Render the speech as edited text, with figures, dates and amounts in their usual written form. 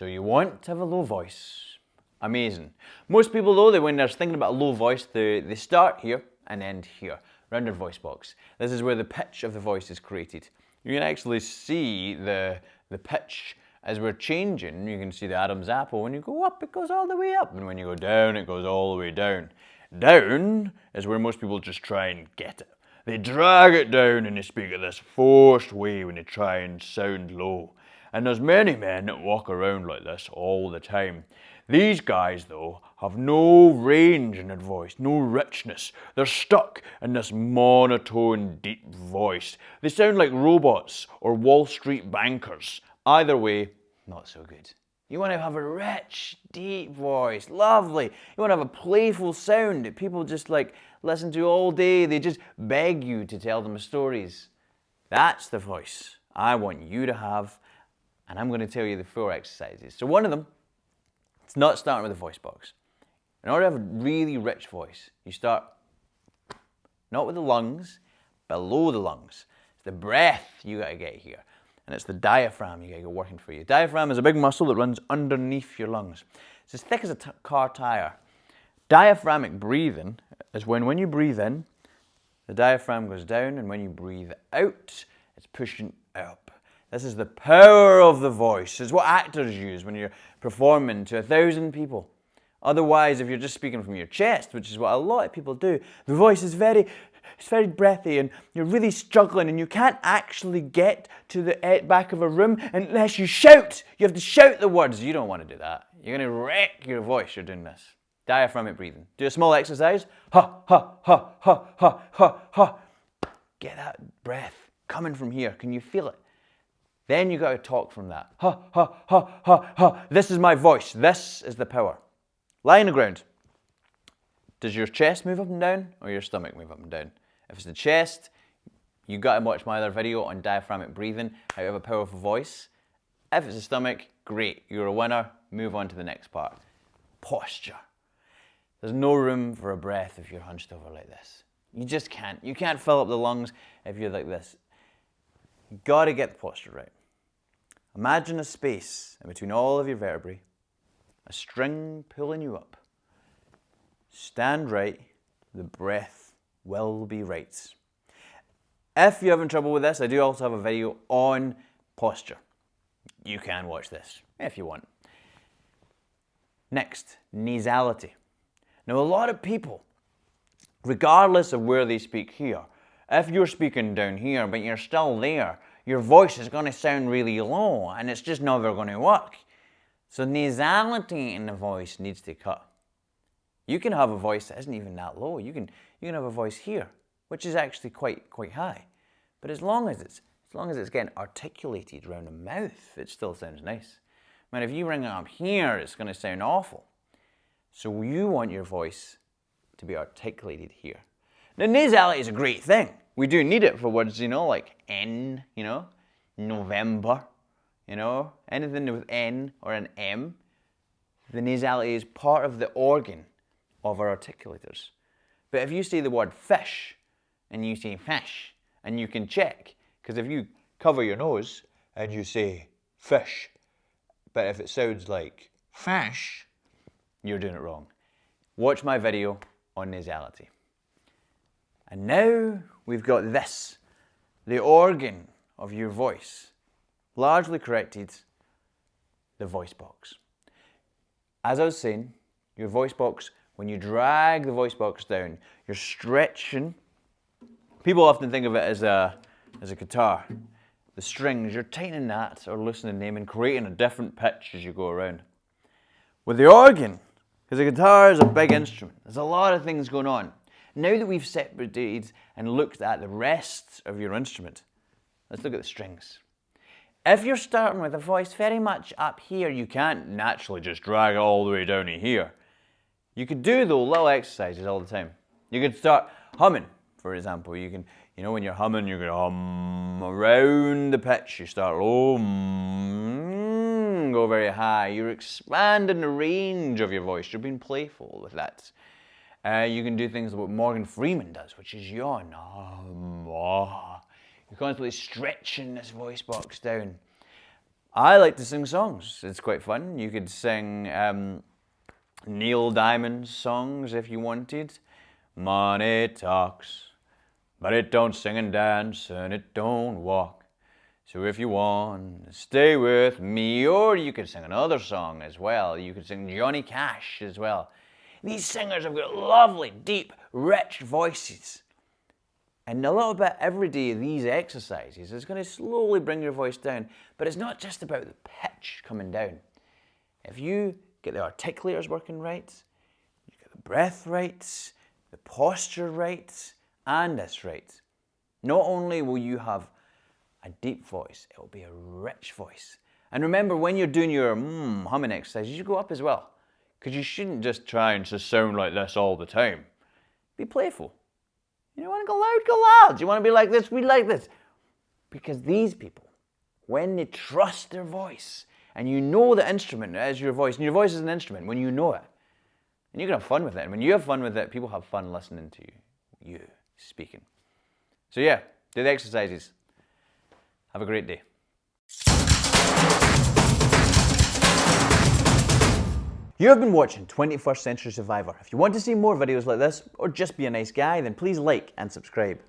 So you want to have a low voice. Amazing. Most people though, when they're thinking about a low voice, they start here and end here, around their voice box. This is where the pitch of the voice is created. You can actually see the pitch as we're changing. You can see the Adam's apple. When you go up, it goes all the way up. And when you go down, it goes all the way down. Down is where most people just try and get it. They drag it down and they speak in this forced way when they try and sound low. And there's many men that walk around like this all the time. These guys, though, have no range in their voice, no richness. They're stuck in this monotone, deep voice. They sound like robots or Wall Street bankers. Either way, not so good. You want to have a rich, deep voice, lovely. You want to have a playful sound that people just like listen to all day. They just beg you to tell them stories. That's the voice I want you to have, and I'm going to tell you the 4 exercises. So one of them, it's not starting with a voice box. In order to have a really rich voice, you start not with the lungs, below the lungs. It's the breath you got to get here. And it's the diaphragm you got to get working for you. Diaphragm is a big muscle that runs underneath your lungs. It's as thick as a car tire. Diaphragmic breathing is when you breathe in, the diaphragm goes down, and when you breathe out, it's pushing up. This is the power of the voice. It's what actors use when you're performing to 1,000 people. Otherwise, if you're just speaking from your chest, which is what a lot of people do, the voice is very breathy and you're really struggling and you can't actually get to the back of a room unless you shout. You have to shout the words. You don't want to do that. You're going to wreck your voice. You're doing this. Diaphragmic breathing. Do a small exercise. Ha, ha, ha, ha, ha, ha, ha. Get that breath coming from here. Can you feel it? Then you got to talk from that. Ha, ha, ha, ha, ha. This is my voice. This is the power. Lie on the ground. Does your chest move up and down or your stomach move up and down? If it's the chest, you got to watch my other video on diaphragmic breathing, how you have a powerful voice. If it's the stomach, great. You're a winner. Move on to the next part. Posture. There's no room for a breath if you're hunched over like this. You just can't. You can't fill up the lungs if you're like this. You got to get the posture right. Imagine a space in between all of your vertebrae, a string pulling you up. Stand right, the breath will be right. If you're having trouble with this, I do also have a video on posture. You can watch this if you want. Next, nasality. Now a lot of people, regardless of where they speak here, if you're speaking down here but you're still there, your voice is going to sound really low and it's just never going to work. So nasality in the voice needs to cut. You can have a voice that isn't even that low. You can have a voice here, which is actually quite high. But as long as it's getting articulated around the mouth, it still sounds nice. Man, if you bring it up here, it's going to sound awful. So you want your voice to be articulated here. Now, nasality is a great thing. We do need it for words, like N, November, anything with N or an M. The nasality is part of the organ of our articulators. But if you say the word fish, and you say fish, and you can check, because if you cover your nose and you say fish, but if it sounds like fish, you're doing it wrong. Watch my video on nasality. And now we've got this, the organ of your voice, largely corrected, the voice box. As I was saying, your voice box, when you drag the voice box down, you're stretching. People often think of it as a guitar. The strings, you're tightening that or loosening them and creating a different pitch as you go around. With the organ, because the guitar is a big instrument, there's a lot of things going on. Now that we've separated and looked at the rest of your instrument, let's look at the strings. If you're starting with a voice very much up here, you can't naturally just drag it all the way down to here. You could do, though, little exercises all the time. You could start humming, for example. You can, when you're humming, you're going to hum around the pitch. You start low, go very high. You're expanding the range of your voice. You're being playful with that. You can do things like what Morgan Freeman does, which is yawn. You're constantly stretching this voice box down. I like to sing songs. It's quite fun. You could sing Neil Diamond's songs if you wanted. Money talks, but it don't sing and dance, and it don't walk. So if you want, stay with me. Or you could sing another song as well. You could sing Johnny Cash as well. These singers have got lovely, deep, rich voices. And a little bit every day of these exercises is going to slowly bring your voice down. But it's not just about the pitch coming down. If you get the articulators working right, you get the breath right, the posture right, and this right, not only will you have a deep voice, it will be a rich voice. And remember, when you're doing your humming exercises, you go up as well. Because you shouldn't just try and just sound like this all the time. Be playful. You don't want to go loud, go loud. Do you want to be like this? Be like this. Because these people, when they trust their voice, and you know the instrument as your voice, and your voice is an instrument, when you know it, and you can have fun with it. And when you have fun with it, people have fun listening to you speaking. So yeah, do the exercises. Have a great day. You have been watching 21st Century Survivor. If you want to see more videos like this, or just be a nice guy, then please like and subscribe.